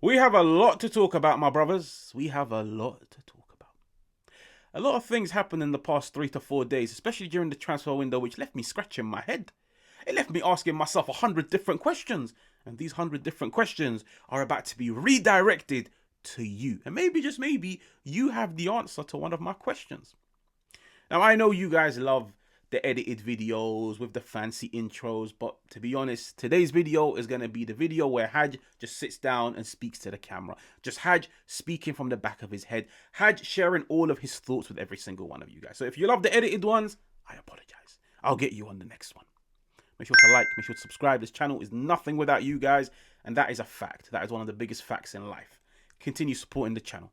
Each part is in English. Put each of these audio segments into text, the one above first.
We have a lot to talk about, my brothers. We have a lot to talk about. A lot of things happened in the past 3 to 4 days, especially during the transfer window, which left me scratching my head. It left me asking myself 100 different questions. And these 100 different questions are about to be redirected to you. And maybe, just maybe, you have the answer to one of my questions. Now, I know you guys love the edited videos with the fancy intros, but to be honest, today's video is going to be the video where Haj just sits down and speaks to the camera. Just Haj speaking from the back of his head. Haj sharing all of his thoughts with every single one of you guys. So if you love the edited ones, I apologize. I'll get you on the next one. Make sure to like, make sure to subscribe. This channel is nothing without you guys, and that is a fact. That is one of the biggest facts in life. Continue supporting the channel.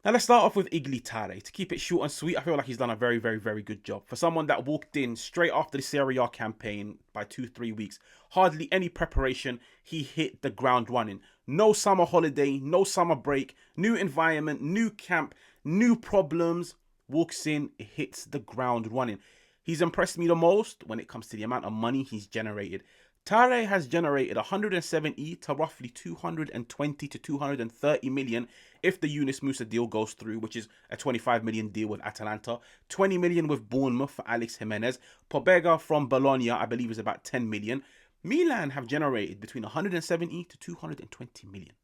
Now, let's start off with Igli Tare. To keep it short and sweet, I feel like he's done a very, very, very good job. For someone that walked in straight after the Serie A campaign by 2-3 weeks, hardly any preparation, he hit the ground running. No summer holiday, no summer break, new environment, new camp, new problems. Walks in, hits the ground running. He's impressed me the most when it comes to the amount of money he's generated. Tare has generated 170 to roughly 220 to 230 million if the Yunus Musa deal goes through, which is a 25 million deal with Atalanta, 20 million with Bournemouth for Alex Jimenez. Pobega from Bologna, I believe, is about 10 million. Milan have generated between 170 to 220 million.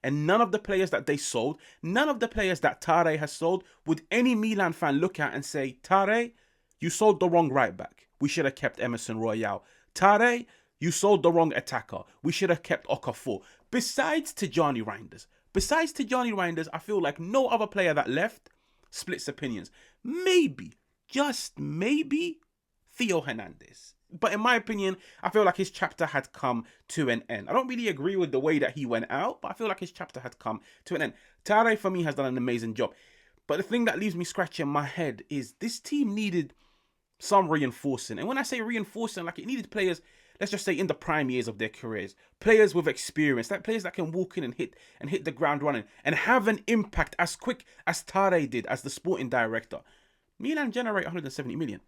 And none of the players that they sold, none of the players that Tare has sold, would any Milan fan look at and say, Tare, you sold the wrong right back. We should have kept Emerson Royale. Tare, you sold the wrong attacker. We should have kept Okafor. Besides Tijani Reinders, I feel like no other player that left splits opinions. Maybe, just maybe, Theo Hernandez. But in my opinion, I feel like his chapter had come to an end. I don't really agree with the way that he went out, but I feel like his chapter had come to an end. Tare, for me, has done an amazing job. But the thing that leaves me scratching my head is this team needed some reinforcing. And when I say reinforcing, like, it needed players, let's just say, in the prime years of their careers. Players with experience, like players that can walk in and hit the ground running and have an impact as quick as Tare did as the sporting director. Milan generate 170 million.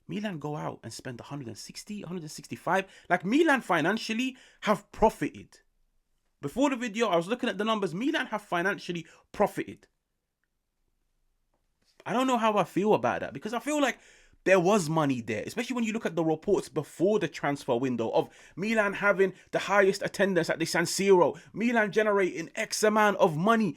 Milan go out and spend 160, 165. Like, Milan financially have profited. Before the video, I was looking at the numbers. Milan have financially profited. I don't know how I feel about that, because I feel like there was money there, especially when you look at the reports before the transfer window of Milan having the highest attendance at the San Siro, Milan generating X amount of money.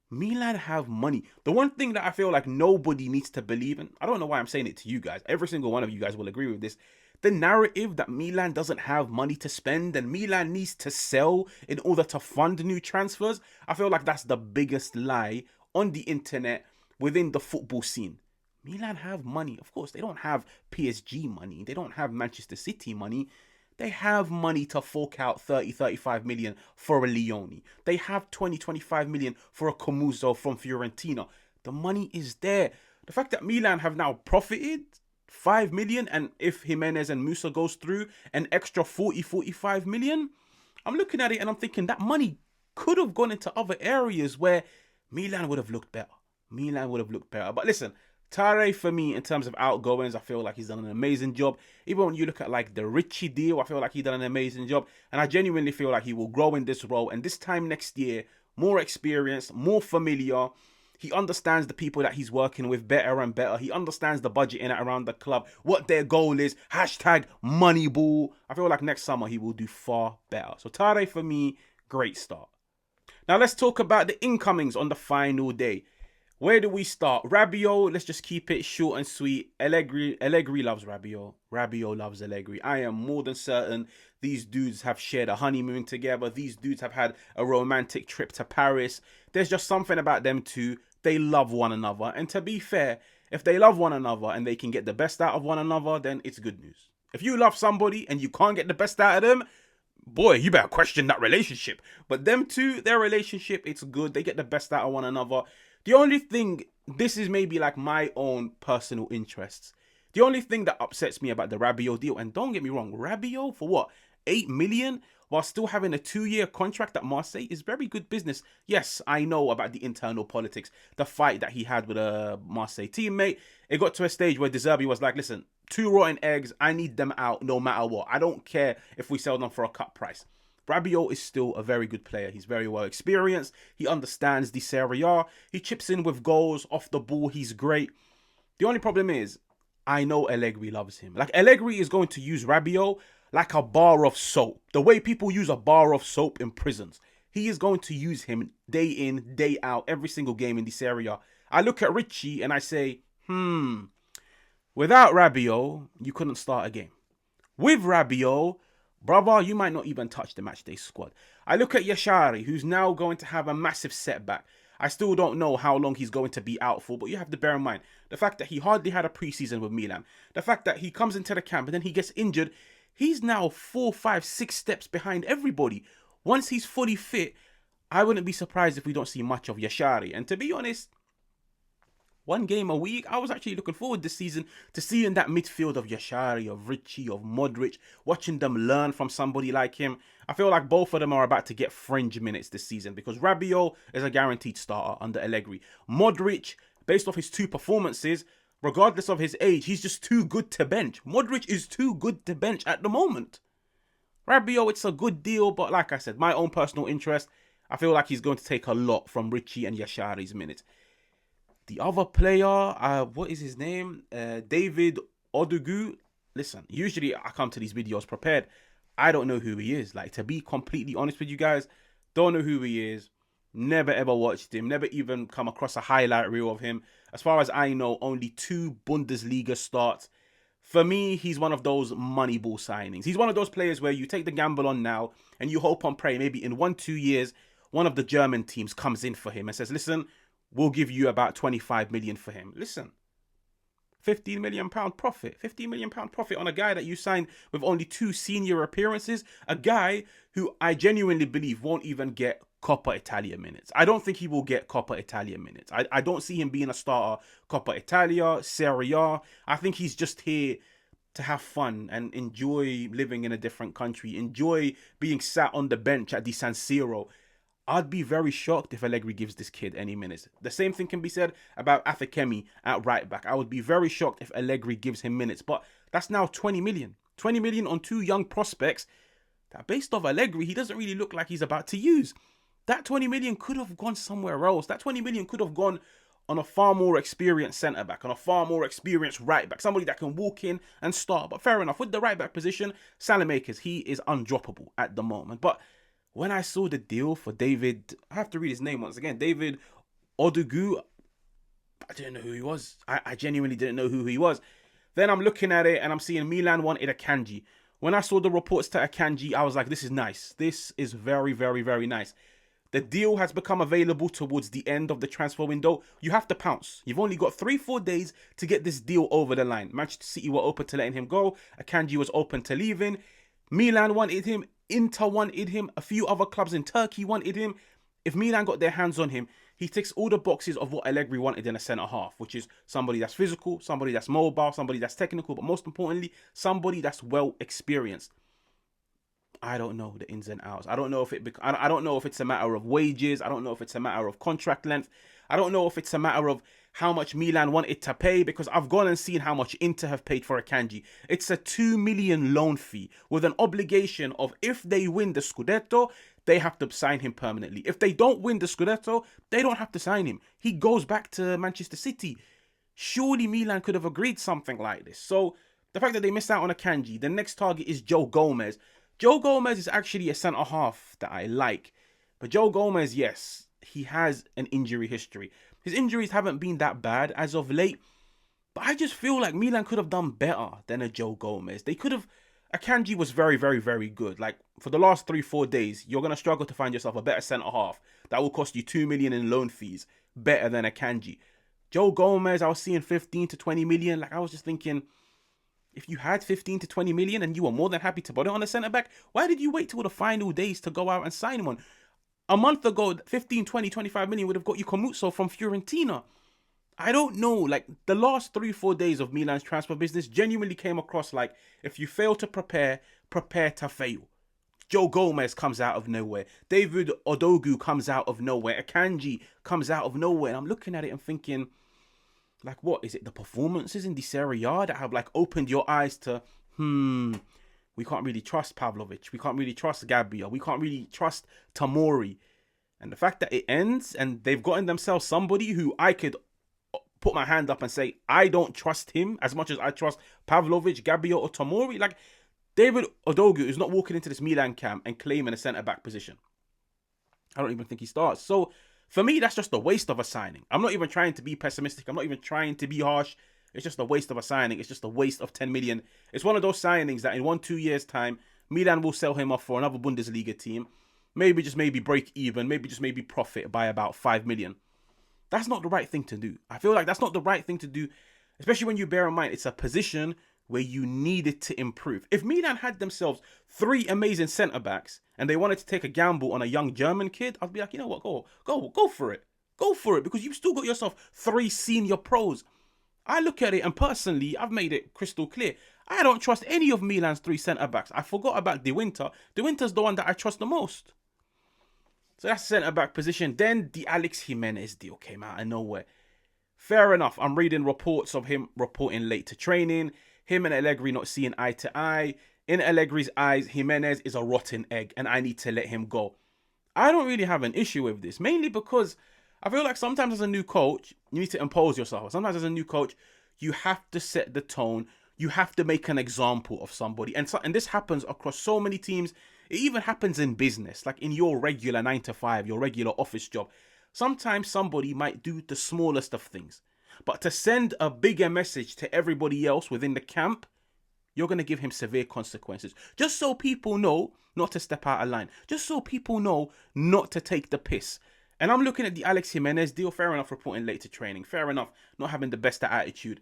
Milan have money. The one thing that I feel like nobody needs to believe in, I don't know why I'm saying it to you guys, every single one of you guys will agree with this, the narrative that Milan doesn't have money to spend and Milan needs to sell in order to fund new transfers, I feel like that's the biggest lie on the internet within the football scene. Milan have money. Of course, they don't have PSG money. They don't have Manchester City money. They have money to fork out 30, 35 million for a Leone. They have 20, 25 million for a Comuso from Fiorentina. The money is there. The fact that Milan have now profited 5 million, and if Jimenez and Musa goes through, an extra 40, 45 million, I'm looking at it and I'm thinking that money could have gone into other areas where Milan would have looked better. But listen, Tare, for me, in terms of outgoings, I feel like he's done an amazing job. Even when you look at like the Richie deal, I feel like he's done an amazing job. And I genuinely feel like he will grow in this role. And this time next year, more experience, more familiar. He understands the people that he's working with better and better. He understands the budget in and around the club, what their goal is. Hashtag moneyball. I feel like next summer he will do far better. So Tare, for me, great start. Now let's talk about the incomings on the final day. Where do we start? Rabiot, let's just keep it short and sweet. Allegri loves Rabiot. Rabiot loves Allegri. I am more than certain these dudes have shared a honeymoon together. These dudes have had a romantic trip to Paris. There's just something about them two. They love one another. And to be fair, if they love one another and they can get the best out of one another, then it's good news. If you love somebody and you can't get the best out of them, boy, you better question that relationship. But them two, their relationship, it's good. They get the best out of one another. The only thing, this is maybe like my own personal interests. The only thing that upsets me about the Rabiot deal, and don't get me wrong, Rabiot for what, 8 million while still having a 2-year contract at Marseille is very good business. Yes, I know about the internal politics, the fight that he had with a Marseille teammate. It got to a stage where De Zerbi was like, listen, 2 rotten eggs, I need them out no matter what. I don't care if we sell them for a cut price. Rabiot is still a very good player. He's very well experienced. He understands the Serie A. He chips in with goals off the ball. He's great. The only problem is, I know Allegri loves him. Like, Allegri is going to use Rabiot like a bar of soap. The way people use a bar of soap in prisons. He is going to use him day in, day out, every single game in this area. I look at Richie and I say, without Rabiot, you couldn't start a game. With Rabiot, brother, you might not even touch the matchday squad. I look at Yashari, who's now going to have a massive setback. I still don't know how long he's going to be out for, but you have to bear in mind the fact that he hardly had a preseason with Milan. The fact that he comes into the camp and then he gets injured. He's now 4, 5, 6 steps behind everybody. Once he's fully fit, I wouldn't be surprised if we don't see much of Yashari. And to be honest, one game a week, I was actually looking forward this season to seeing that midfield of Yashari, of Richie, of Modric, watching them learn from somebody like him. I feel like both of them are about to get fringe minutes this season because Rabiot is a guaranteed starter under Allegri. Modric, based off his 2 performances, regardless of his age, he's just too good to bench. Modric is too good to bench at the moment. Rabiot, it's a good deal, but like I said, my own personal interest, I feel like he's going to take a lot from Richie and Yashari's minutes. The other player, what is his name? David Udogu. Listen, usually I come to these videos prepared. I don't know who he is. Like, to be completely honest with you guys, don't know who he is. Never ever watched him. Never even come across a highlight reel of him. As far as I know, only 2 Bundesliga starts. For me, he's one of those moneyball signings. He's one of those players where you take the gamble on now and you hope on pray maybe in 1-2 years, one of the German teams comes in for him and says, listen, we'll give you about 25 million for him. Listen, £15 million profit. £15 million profit on a guy that you signed with only 2 senior appearances. A guy who I genuinely believe won't even get Coppa Italia minutes. I don't think he will get Coppa Italia minutes. I don't see him being a starter Coppa Italia, Serie A. I think he's just here to have fun and enjoy living in a different country. Enjoy being sat on the bench at the San Siro. I'd be very shocked if Allegri gives this kid any minutes. The same thing can be said about Afekemi at right back. I would be very shocked if Allegri gives him minutes. But that's now 20 million. 20 million on 2 young prospects that, based off Allegri, he doesn't really look like he's about to use. That 20 million could have gone somewhere else. That 20 million could have gone on a far more experienced centre-back, on a far more experienced right-back, somebody that can walk in and start. But fair enough, with the right-back position, Salamakers, he is undroppable at the moment. But when I saw the deal for David, I have to read his name once again, David Udogu, I didn't know who he was. I genuinely didn't know who he was. Then I'm looking at it and I'm seeing Milan wanted Akanji. When I saw the reports to Akanji, I was like, this is nice. This is very, very, very nice. The deal has become available towards the end of the transfer window. You have to pounce. You've only got 3-4 days to get this deal over the line. Manchester City were open to letting him go. Akanji was open to leaving. Milan wanted him. Inter wanted him. A few other clubs in Turkey wanted him. If Milan got their hands on him, he ticks all the boxes of what Allegri wanted in a centre-half, which is somebody that's physical, somebody that's mobile, somebody that's technical, but most importantly, somebody that's well experienced. I don't know the ins and outs. I don't know if I don't know if it's a matter of wages. I don't know if it's a matter of contract length. I don't know if it's a matter of how much Milan wanted to pay, because I've gone and seen how much Inter have paid for Akanji. It's a 2 million loan fee with an obligation of, if they win the Scudetto, they have to sign him permanently. If they don't win the Scudetto, they don't have to sign him. He goes back to Manchester City. Surely Milan could have agreed something like this. So the fact that they missed out on Akanji, the next target is Joe Gomez. Joe Gomez is actually a centre-half that I like. But Joe Gomez, yes, he has an injury history. His injuries haven't been that bad as of late. But I just feel like Milan could have done better than a Joe Gomez. They could have... Akanji was very, very, very good. Like, for the last 3-4 days, you're going to struggle to find yourself a better centre-half that will cost you 2 million in loan fees better than Akanji. Joe Gomez, I was seeing 15 to 20 million. Like, I was just thinking, if you had 15 to 20 million and you were more than happy to put it on a centre-back, why did you wait till the final days to go out and sign one? A month ago, 15, 20, 25 million would have got you Comuzzo from Fiorentina. I don't know, like, the last 3-4 days of Milan's transfer business genuinely came across like, if you fail to prepare, prepare to fail. Joe Gomez comes out of nowhere. David Udogu comes out of nowhere. Akanji comes out of nowhere. And I'm looking at it and thinking, like, what? Is it the performances in the Serie A that have, like, opened your eyes to, we can't really trust Pavlovic. We can't really trust Gabriel. We can't really trust Tomori. And the fact that it ends and they've gotten themselves somebody who I could put my hand up and say, I don't trust him as much as I trust Pavlovic, Gabriel, or Tomori. Like, David Udogu is not walking into this Milan camp and claiming a centre-back position. I don't even think he starts. So, for me, that's just a waste of a signing. I'm not even trying to be pessimistic. I'm not even trying to be harsh. It's just a waste of a signing. It's just a waste of 10 million. It's one of those signings that in 1-2 years' time, Milan will sell him off for another Bundesliga team. Maybe break even. Maybe profit by about 5 million. That's not the right thing to do. I feel like that's not the right thing to do, especially when you bear in mind it's a position where you needed to improve. If Milan had themselves 3 amazing centre-backs and they wanted to take a gamble on a young German kid, I'd be like, you know what, go for it. Go for it, because you've still got yourself 3 senior pros. I look at it, and personally, I've made it crystal clear. I don't trust any of Milan's 3 centre-backs. I forgot about De Winter. De Winter's the one that I trust the most. So that's the centre-back position. Then the Alex Jimenez deal came out of nowhere. Fair enough. I'm reading reports of him reporting late to training. Him and Allegri not seeing eye to eye. In Allegri's eyes, Jimenez is a rotten egg and I need to let him go. I don't really have an issue with this, mainly because I feel like sometimes as a new coach, you need to impose yourself. Sometimes as a new coach, you have to set the tone. You have to make an example of somebody. And this happens across so many teams. It even happens in business, like in your regular 9-to-5, your regular office job. Sometimes somebody might do the smallest of things. But to send a bigger message to everybody else within the camp, you're going to give him severe consequences. Just so people know not to step out of line. Just so people know not to take the piss. And I'm looking at the Alex Jimenez deal. Fair enough, reporting late to training. Fair enough, not having the best attitude.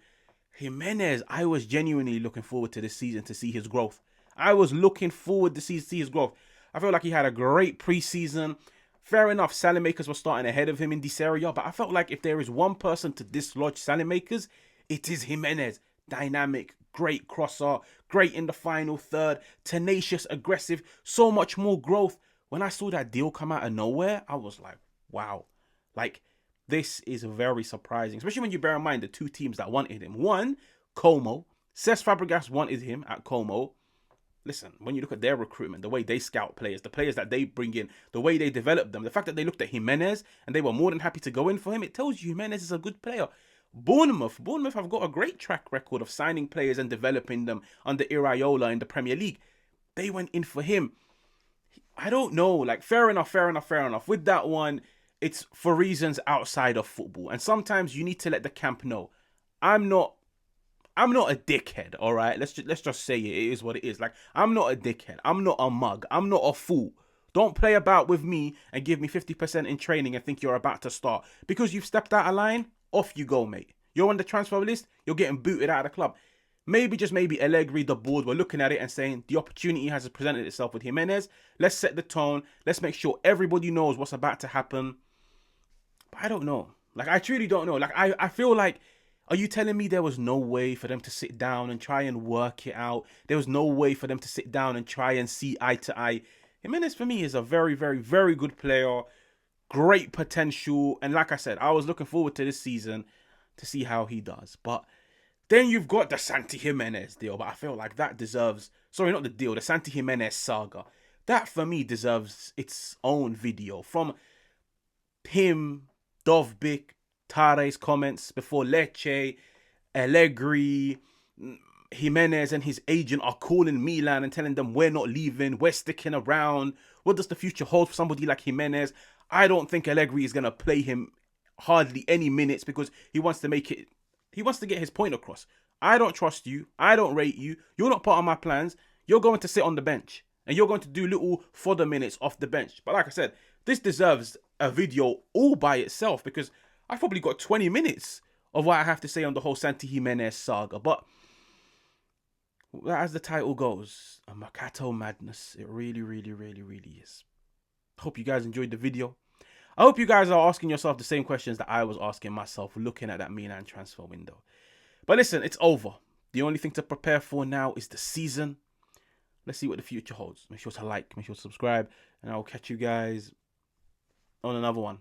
Jimenez, I was genuinely looking forward to this season to see his growth. I was looking forward to see his growth. I felt like he had a great preseason. Fair enough, Salamakers were starting ahead of him in the Serie A, but I felt like if there is one person to dislodge Salamakers, it is Jimenez. Dynamic, great crosser, great in the final third, tenacious, aggressive, so much more growth. When I saw that deal come out of nowhere, I was like, wow. Like, this is very surprising, especially when you bear in mind the 2 teams that wanted him. One, Como. Cesc Fabregas wanted him at Como. Listen, when you look at their recruitment, the way they scout players, the players that they bring in, the way they develop them, the fact that they looked at Jimenez and they were more than happy to go in for him, it tells you Jimenez is a good player. Bournemouth have got a great track record of signing players and developing them under Iraola in the Premier League. They went in for him. I don't know, like, fair enough. With that one, it's for reasons outside of football. And sometimes you need to let the camp know. I'm not a dickhead, all right? Let's just say it is what it is. Like, I'm not a dickhead. I'm not a mug. I'm not a fool. Don't play about with me and give me 50% in training and think you're about to start. Because you've stepped out of line, off you go, mate. You're on the transfer list, you're getting booted out of the club. Maybe, just maybe, Allegri, the board, were looking at it and saying, the opportunity has presented itself with Jimenez. Let's set the tone. Let's make sure everybody knows what's about to happen. But I don't know. Like, I truly don't know. Like, I feel like, are you telling me there was no way for them to sit down and try and work it out? There was no way for them to sit down and try and see eye to eye? Jimenez, for me, is a very, very, very good player. Great potential. And like I said, I was looking forward to this season to see how he does. But then you've got the Santi Gimenez deal. But I feel like that deserves... Sorry, not the deal. The Santi Gimenez saga. That, for me, deserves its own video. From him, Dovbyk, Tare's comments before Lecce, Allegri, Jimenez and his agent are calling Milan and telling them we're not leaving, we're sticking around. What does the future hold for somebody like Jimenez? I don't think Allegri is going to play him hardly any minutes because he wants to get his point across. I don't trust you. I don't rate you. You're not part of my plans. You're going to sit on the bench and you're going to do little fodder minutes off the bench. But like I said, this deserves a video all by itself because I've probably got 20 minutes of what I have to say on the whole Santi Gimenez saga. But as the title goes, a mercato madness. It really, really, really, really is. Hope you guys enjoyed the video. I hope you guys are asking yourself the same questions that I was asking myself looking at that Milan transfer window. But listen, it's over. The only thing to prepare for now is the season. Let's see what the future holds. Make sure to like, make sure to subscribe, and I'll catch you guys on another one.